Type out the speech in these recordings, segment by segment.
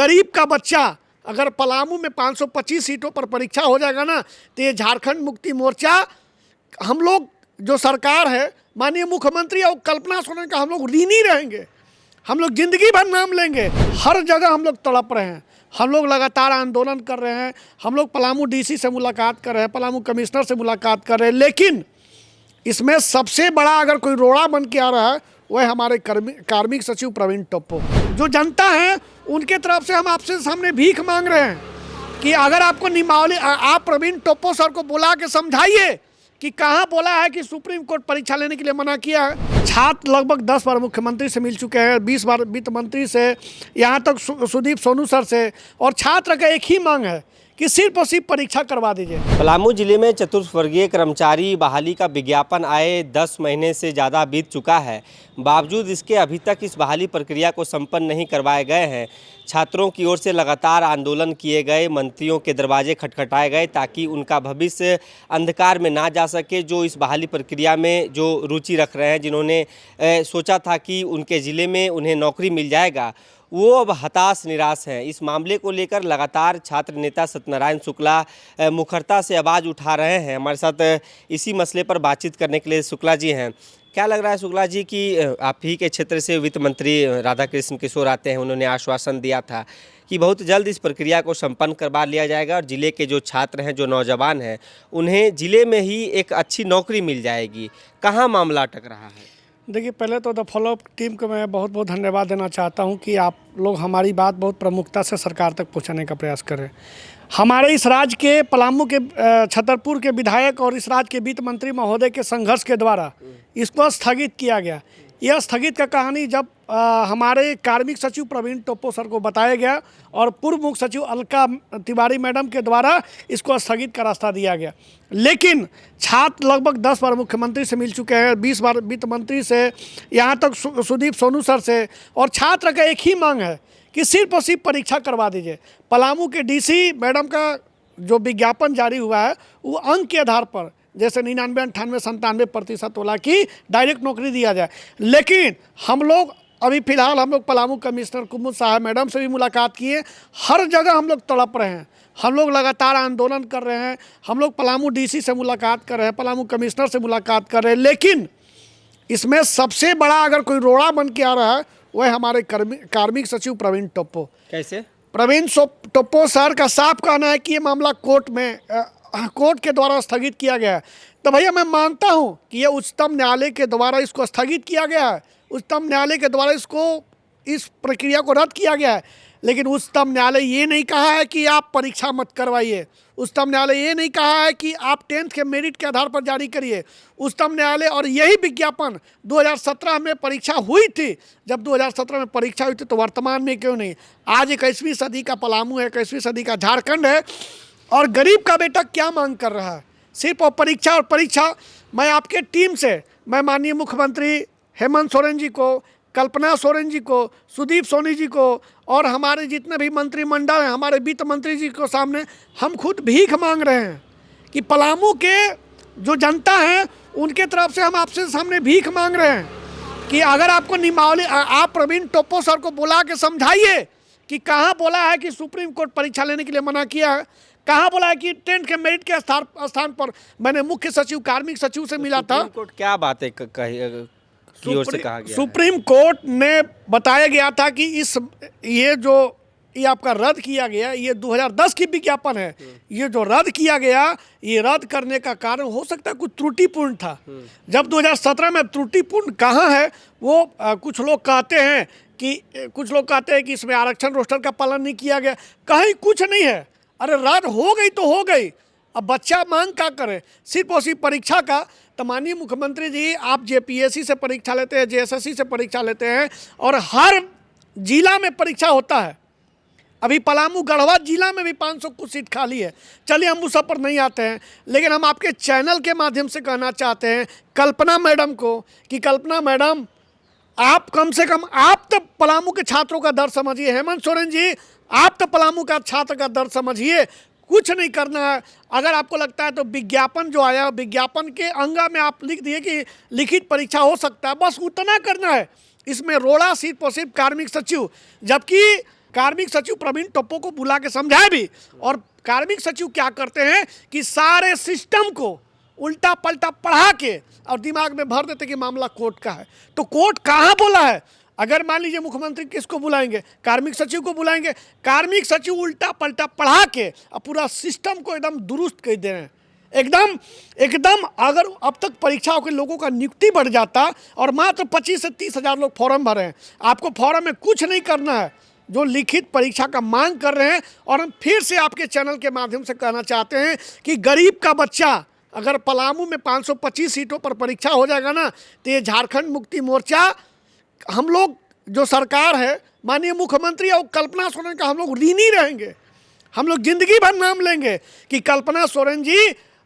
गरीब का बच्चा अगर पलामू में 525 सीटों पर परीक्षा हो जाएगा ना, तो ये झारखंड मुक्ति मोर्चा, हम लोग जो सरकार है, माननीय मुख्यमंत्री और कल्पना सोरेन का हम लोग ऋणी रहेंगे। हम लोग जिंदगी भर नाम लेंगे। हर जगह हम लोग तड़प रहे हैं, हम लोग लगातार आंदोलन कर रहे हैं, हम लोग पलामू डीसी से मुलाकात कर रहे हैं, पलामू कमिश्नर से मुलाकात कर रहे हैं, लेकिन इसमें सबसे बड़ा अगर कोई रोड़ा बन के आ रहा है वह हमारे कार्मिक सचिव प्रवीण टोप्पो। जो जनता है उनके तरफ से हम आपसे सामने भीख मांग रहे हैं कि अगर आपको नियमावली, आप प्रवीण टोप्पो सर को बुला के समझाइए कि कहाँ बोला है कि सुप्रीम कोर्ट परीक्षा लेने के लिए मना किया है। छात्र लगभग 10 बार मुख्यमंत्री से मिल चुके हैं, 20 बार वित्त मंत्री से, यहाँ तक सुदीप सोनू सर से, और छात्र का एक ही मांग है कि सिर्फ और सिर्फ परीक्षा करवा दीजिए। पलामू जिले में चतुर्थवर्गीय कर्मचारी बहाली का विज्ञापन आए 10 महीने से ज़्यादा बीत चुका है। बावजूद इसके अभी तक इस बहाली प्रक्रिया को संपन्न नहीं करवाए गए हैं। छात्रों की ओर से लगातार आंदोलन किए गए, मंत्रियों के दरवाजे खटखटाए गए ताकि उनका भविष्य अंधकार में ना जा सके। जो इस बहाली प्रक्रिया में जो रुचि रख रहे हैं, जिन्होंने सोचा था कि उनके ज़िले में उन्हें नौकरी मिल जाएगा, वो अब हताश निराश हैं। इस मामले को लेकर लगातार छात्र नेता सत्यनारायण शुक्ला मुखरता से आवाज़ उठा रहे हैं। हमारे साथ इसी मसले पर बातचीत करने के लिए शुक्ला जी हैं। क्या लग रहा है शुक्ला जी कि आप ही के क्षेत्र से वित्त मंत्री राधाकृष्ण किशोर आते हैं, उन्होंने आश्वासन दिया था कि बहुत जल्द इस प्रक्रिया को संपन्न करवा लिया जाएगा और ज़िले के जो छात्र हैं, जो नौजवान हैं, उन्हें ज़िले में ही एक अच्छी नौकरी मिल जाएगी। कहाँ मामला अटक रहा है? देखिए, पहले तो द फॉलोअप टीम को मैं बहुत बहुत धन्यवाद देना चाहता हूं कि आप लोग हमारी बात बहुत प्रमुखता से सरकार तक पहुंचाने का प्रयास करें। हमारे इस राज्य के पलामू के छतरपुर के विधायक और इस राज्य के वित्त मंत्री महोदय के संघर्ष के द्वारा इसको स्थगित किया गया। यह स्थगित का कहानी जब हमारे कार्मिक सचिव प्रवीण टोप्पो सर को बताया गया और पूर्व मुख्य सचिव अलका तिवारी मैडम के द्वारा इसको स्थगित का रास्ता दिया गया, लेकिन छात्र लगभग 10 बार मुख्यमंत्री से मिल चुके हैं, 20 बार वित्त मंत्री से, यहाँ तक सुदीप सोनू सर से, और छात्र का एक ही मांग है कि सिर्फ और सिर्फ परीक्षा करवा दीजिए। पलामू के डीसी मैडम का जो विज्ञापन जारी हुआ है वो अंक के आधार पर, जैसे 99, 98, 97% वाला की डायरेक्ट नौकरी दिया जाए, लेकिन हम लोग अभी फ़िलहाल हम लोग पलामू कमिश्नर कुमुद साहब मैडम से भी मुलाकात किए। हर जगह हम लोग तड़प रहे हैं, हम लोग लगातार आंदोलन कर रहे हैं, हम लोग पलामू डीसी से मुलाकात कर रहे हैं, पलामू कमिश्नर से मुलाकात कर रहे हैं, लेकिन इसमें सबसे बड़ा अगर कोई रोड़ा बन के आ रहा है वह हमारे कार्मिक सचिव प्रवीण टोप्पो। कैसे? प्रवीण टोप्पो सर का साफ कहना है कि ये मामला कोर्ट के द्वारा स्थगित किया गया है। तो भैया मैं मानता हूँ कि ये उच्चतम न्यायालय के द्वारा इसको स्थगित किया गया है, उच्चतम न्यायालय के द्वारा इस प्रक्रिया को रद्द किया गया है, लेकिन उच्चतम न्यायालय ये नहीं कहा है कि आप परीक्षा मत करवाइए। उच्चतम न्यायालय ये नहीं कहा है कि आप 10th के मेरिट के आधार पर जारी करिए। उच्चतम न्यायालय, और यही विज्ञापन 2017 में परीक्षा हुई थी, जब 2017 में परीक्षा हुई थी तो वर्तमान में क्यों नहीं? आज 21वीं सदी का पलामू है, 21वीं सदी का झारखंड है, और गरीब का बेटा क्या मांग कर रहा है? सिर्फ और परीक्षा। मैं आपके टीम से, मैं माननीय मुख्यमंत्री हेमंत सोरेन जी को, कल्पना सोरेन जी को, सुदीप सोनी जी को, और हमारे जितने भी मंत्रिमंडल हैं, हमारे वित्त मंत्री जी को सामने हम खुद भीख मांग रहे हैं कि पलामू के जो जनता है उनके तरफ से हम आपसे सामने भीख मांग रहे हैं कि अगर आपको नियमावली, आप प्रवीण टोप्पो सर को बुला के समझाइए कि कहाँ बोला है कि सुप्रीम कोर्ट परीक्षा लेने के लिए मना किया है, कहाँ बोला है कि 10th के मेरिट के स्थान पर। मैंने मुख्य सचिव कार्मिक सचिव से मिला था। कोर्ट क्या बात है की ओर से कहा गया? सुप्रीम कोर्ट ने बताया गया था कि ये आपका रद्द किया गया, ये 2010 की विज्ञापन है, ये जो रद्द किया गया, ये रद्द करने का कारण हो सकता है कुछ त्रुटिपूर्ण था। जब 2017 में त्रुटिपूर्ण कहाँ है वो कुछ लोग कहते हैं कि इसमें आरक्षण रोस्टर का पालन नहीं किया गया, कहीं कुछ नहीं है। अरे रद्द हो गई तो हो गई, अब बच्चा मांग क्या करे? सिर्फ और सिर्फ परीक्षा का। तो माननीय मुख्यमंत्री जी, आप जेपीएससी से परीक्षा लेते हैं, जेएसएससी से परीक्षा लेते हैं, और हर जिला में परीक्षा होता है। अभी पलामू गढ़वा जिला में भी 500 कुछ सीट खाली है। चलिए हम उस पर नहीं आते हैं, लेकिन हम आपके चैनल के माध्यम से कहना चाहते हैं कल्पना मैडम को कि कल्पना मैडम, आप कम से कम आप तो पलामू के छात्रों का दर्द समझिए। हेमंत सोरेन जी, आप तो पलामू का छात्र का दर्द समझिए। कुछ नहीं करना है। अगर आपको लगता है तो विज्ञापन जो आया, विज्ञापन के अंगा में आप लिख दिए कि लिखित परीक्षा हो सकता है, बस उतना करना है। इसमें रोड़ा सिर्फ और सिर्फ कार्मिक सचिव, जबकि कार्मिक सचिव प्रवीण टोप्पो को बुला के समझाए भी। और कार्मिक सचिव क्या करते हैं कि सारे सिस्टम को उल्टा पलटा पढ़ा के और दिमाग में भर देते कि मामला कोर्ट का है। तो कोर्ट कहाँ बोला है? अगर मान लीजिए मुख्यमंत्री किसको बुलाएंगे? कार्मिक सचिव को बुलाएंगे। कार्मिक सचिव उल्टा पलटा पढ़ा के और पूरा सिस्टम को एकदम दुरुस्त कर दे रहे हैं। एकदम अगर अब तक परीक्षाओं के लोगों का नियुक्ति बढ़ जाता और मात्र 25 से 30 हज़ार लोग फॉर्म भरे हैं। आपको फॉर्म में कुछ नहीं करना है, जो लिखित परीक्षा का मांग कर रहे हैं। और हम फिर से आपके चैनल के माध्यम से कहना चाहते हैं कि गरीब का बच्चा अगर पलामू में 525 सीटों पर परीक्षा हो जाएगा ना, तो ये झारखंड मुक्ति मोर्चा, हम लोग जो सरकार है, माननीय मुख्यमंत्री और कल्पना सोरेन का हम लोग ऋणी रहेंगे। हम लोग जिंदगी भर नाम लेंगे कि कल्पना सोरेन जी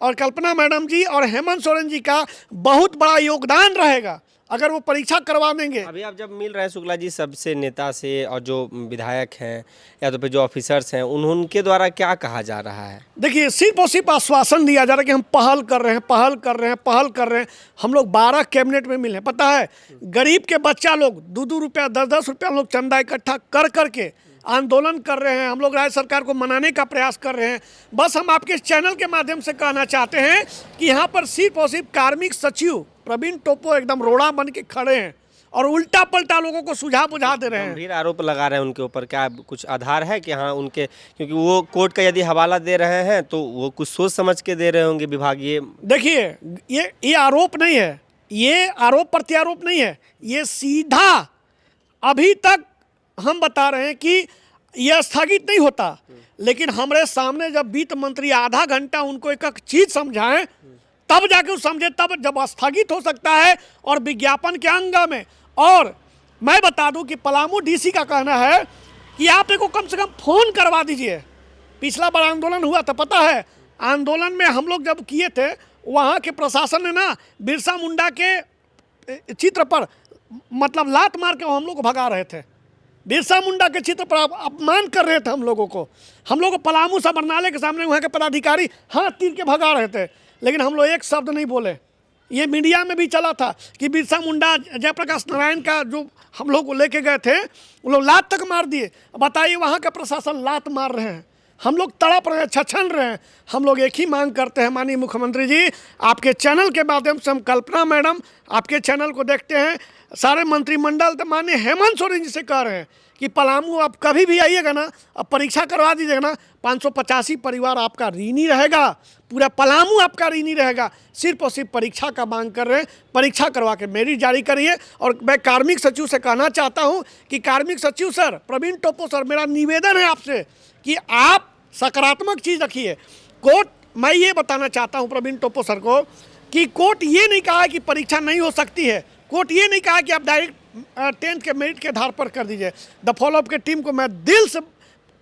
और कल्पना मैडम जी और हेमंत सोरेन जी का बहुत बड़ा योगदान रहेगा अगर वो परीक्षा करवा देंगे। अभी आप जब मिल रहे हैं शुक्ला जी सबसे, नेता से और जो विधायक हैं या तो फिर जो ऑफिसर्स हैं, उनके द्वारा क्या कहा जा रहा है? देखिए, सिर्फ और सिर्फ आश्वासन दिया जा रहा है कि हम पहल कर रहे हैं। हम लोग 12 कैबिनेट में मिले हैं। पता है, गरीब के बच्चा लोग 2-2 रुपया 10-10 रुपया हम लोग चंदा इकट्ठा कर करके आंदोलन कर रहे हैं। हम लोग राज्य सरकार को मनाने का प्रयास कर रहे हैं। बस हम आपके चैनल के माध्यम से कहना चाहते हैं कि यहाँ पर सिर्फ और सिर्फ कार्मिक सचिव प्रवीण टोप्पो एकदम रोड़ा बन के खड़े हैं और उल्टा पलटा लोगों को सुझाव बुझा दे रहे हैं। गंभीर आरोप लगा रहे हैं उनके ऊपर, क्या कुछ आधार है कि हाँ उनके, क्योंकि वो कोर्ट का यदि हवाला दे रहे हैं तो वो कुछ सोच समझ के दे रहे होंगे विभागीय? देखिए, ये आरोप नहीं है, ये आरोप प्रत्यारोप नहीं है, ये सीधा अभी तक हम बता रहे हैं कि यह स्थगित नहीं होता। लेकिन हमारे सामने जब वित्त मंत्री आधा घंटा उनको एक एक चीज समझाएं, तब जाके वो समझे, तब जब स्थगित हो सकता है और विज्ञापन के अंग में। और मैं बता दूं कि पलामू डीसी का कहना है कि आप एक को कम से कम फोन करवा दीजिए। पिछला बार आंदोलन हुआ था, पता है, आंदोलन में हम लोग जब किए थे, वहाँ के प्रशासन ने ना बिरसा मुंडा के चित्र पर मतलब लात मार के हम लोग को भगा रहे थे। बिरसा मुंडा के चित्र पर अपमान कर रहे थे हम लोगों को। हम लोग पलामू समरनालय के सामने वहाँ के पदाधिकारी हाथ तीर के भगा रहे थे, लेकिन हम लोग एक शब्द नहीं बोले। ये मीडिया में भी चला था कि बिरसा मुंडा जयप्रकाश नारायण का जो हम लोग को लेके गए थे, वो लोग लात तक मार दिए। बताइए, वहाँ का प्रशासन लात मार रहे हैं, हम लोग तड़प रहे हैं, छछन रहे हैं। हम लोग एक ही मांग करते हैं, माननीय मुख्यमंत्री जी, आपके चैनल के माध्यम से हम कल्पना मैडम आपके चैनल को देखते हैं, सारे मंत्रिमंडल तो माननीय हेमंत सोरेन जी से कह रहे हैं कि पलामू आप कभी भी आइएगा ना, अब परीक्षा करवा दीजिएगा ना, 585 परिवार आपका ऋणी रहेगा, पूरा पलामू आपका ऋणी रहेगा। सिर्फ और सिर्फ परीक्षा का मांग कर रहे हैं, परीक्षा करवा के मेरिट जारी करिए। और मैं कार्मिक सचिव से कहना चाहता हूं कि कार्मिक सचिव सर, प्रवीण टोप्पो सर, मेरा निवेदन है आपसे कि आप सकारात्मक चीज़ रखिए। कोर्ट, मैं ये बताना चाहता हूँ प्रवीण टोप्पो सर को कि कोर्ट ये नहीं कहा कि परीक्षा नहीं हो सकती है, कोर्ट ये नहीं कहा कि आप डायरेक्ट 10th के मेरिट के आधार पर कर दीजिए। द फॉलोअप के टीम को मैं दिल से,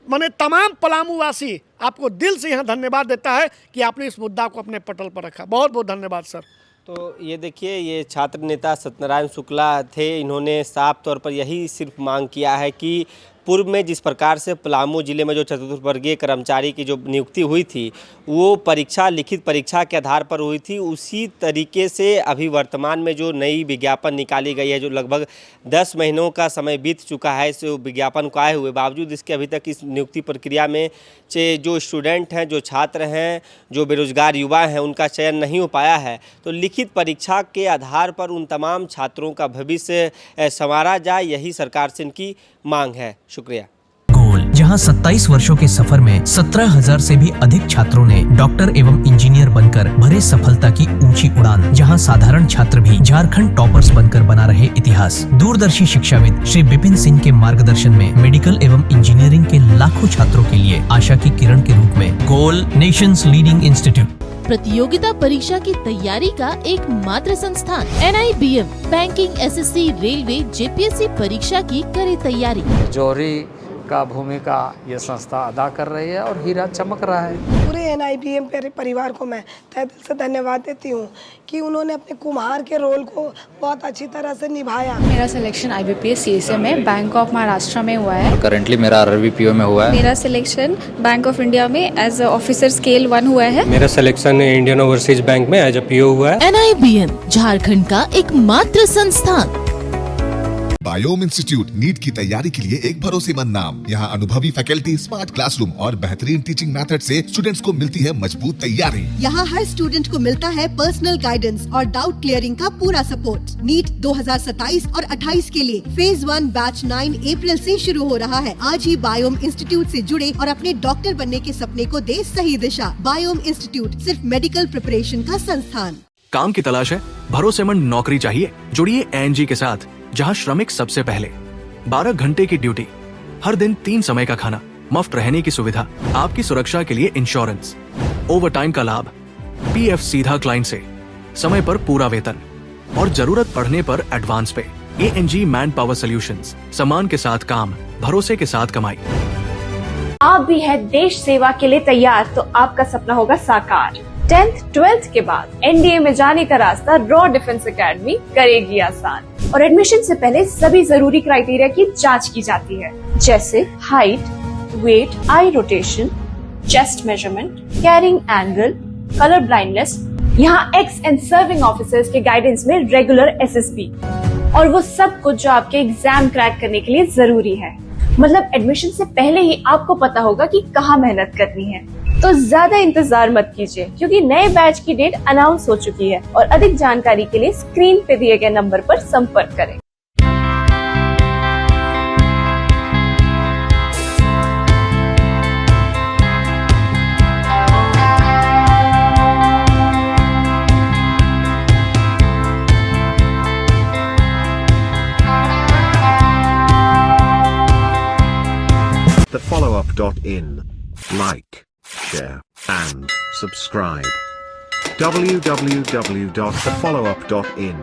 मैंने तमाम पलामू वासी आपको दिल से यहाँ धन्यवाद देता है कि आपने इस मुद्दा को अपने पटल पर रखा। बहुत बहुत धन्यवाद सर। तो ये देखिए, ये छात्र नेता सत्यनारायण शुक्ला थे। इन्होंने साफ तौर पर यही सिर्फ मांग किया है कि पूर्व में जिस प्रकार से पलामू जिले में जो चतुर्थवर्गीय कर्मचारी की जो नियुक्ति हुई थी, वो परीक्षा, लिखित परीक्षा के आधार पर हुई थी। उसी तरीके से अभी वर्तमान में जो नई विज्ञापन निकाली गई है, जो लगभग 10 महीनों का समय बीत चुका है इस विज्ञापन को आए हुए, बावजूद इसके अभी तक इस नियुक्ति प्रक्रिया में जो स्टूडेंट हैं, जो छात्र हैं, जो बेरोजगार युवा हैं, उनका चयन नहीं हो पाया है। तो लिखित परीक्षा के आधार पर उन तमाम छात्रों का भविष्य संवारा जाए, यही सरकार से इनकी मांग है। शुक्रिया। गोल, जहां 27 वर्षों के सफर में 17,000 से भी अधिक छात्रों ने डॉक्टर एवं इंजीनियर बनकर भरे सफलता की ऊंची उड़ान, जहां साधारण छात्र भी झारखंड टॉपर्स बनकर बना रहे इतिहास। दूरदर्शी शिक्षाविद श्री विपिन सिंह के मार्गदर्शन में मेडिकल एवं इंजीनियरिंग के लाखों छात्रों के लिए आशा की किरण के रूप में गोल, नेशंस लीडिंग इंस्टीट्यूट। प्रतियोगिता परीक्षा की तैयारी का एकमात्र संस्थान NIBM, banking, SSC, railway, JPSC परीक्षा की करे तैयारी। जौहरी का भूमिका ये संस्था अदा कर रही है और हीरा चमक रहा है। पूरे NIBM परिवार को मैं तहे दिल से धन्यवाद देती हूँ कि उन्होंने अपने कुम्हार के रोल को बहुत अच्छी तरह से निभाया। मेरा सिलेक्शन IBPS CSA में बैंक ऑफ महाराष्ट्र में हुआ है। करेंटली मेरा RRBPO में हुआ है। मेरा सिलेक्शन बैंक ऑफ इंडिया में एज ऑफिसर स्केल 1 हुआ है। मेरा सिलेक्शन इंडियन ओवरसीज बैंक में एज PO हुआ है। NIBM, झारखंड का एकमात्र संस्थान। बायोम इंस्टीट्यूट नीट की तैयारी के लिए एक भरोसेमंद नाम। यहाँ अनुभवी फैकल्टी, स्मार्ट क्लासरूम और बेहतरीन टीचिंग मेथड से स्टूडेंट्स को मिलती है मजबूत तैयारी। यहाँ हर स्टूडेंट को मिलता है पर्सनल गाइडेंस और डाउट क्लियरिंग का पूरा सपोर्ट। नीट 2027 और 28 के लिए फेज 1 बैच 9 अप्रैल से शुरू हो रहा है। आज ही बायोम इंस्टीट्यूट से जुड़े और अपने डॉक्टर बनने के सपने को दे सही दिशा। बायोम इंस्टीट्यूट सिर्फ मेडिकल प्रिपरेशन का संस्थान। काम की तलाश है, भरोसेमंद नौकरी चाहिए, जुड़िए एएनजी के साथ, जहां श्रमिक सबसे पहले। 12 घंटे की ड्यूटी, हर दिन 3 समय का खाना, मुफ्त रहने की सुविधा, आपकी सुरक्षा के लिए इंश्योरेंस, ओवर टाइम का लाभ, पीएफ सीधा क्लाइंट से, समय पर पूरा वेतन और जरूरत पड़ने पर एडवांस पे। एएनजी मैन पावर सॉल्यूशंस, सम्मान के साथ काम, भरोसे के साथ कमाई। आप भी है देश सेवा के लिए तैयार तो आपका सपना होगा साकार। 10th 12th के बाद एनडीए में जाने का रास्ता रॉ डिफेंस एकेडमी करेगी आसान। और एडमिशन से पहले सभी जरूरी क्राइटेरिया की जांच की जाती है, जैसे height, weight, eye rotation, chest measurement, carrying angle, colour blindness. यहाँ एक्स एंड सर्विंग ऑफिसर्स के गाइडेंस में रेगुलर एसएसबी और वो सब कुछ जो आपके एग्जाम क्रैक करने के लिए जरूरी है। मतलब एडमिशन से पहले ही आपको पता होगा कि कहाँ मेहनत करनी है। तो ज्यादा इंतजार मत कीजिए, क्योंकि नए बैच की डेट अनाउंस हो चुकी है और अधिक जानकारी के लिए स्क्रीन पे दिए गए नंबर पर संपर्क करें। TheFollowUp.in. Like, share, and subscribe. www.thefollowup.in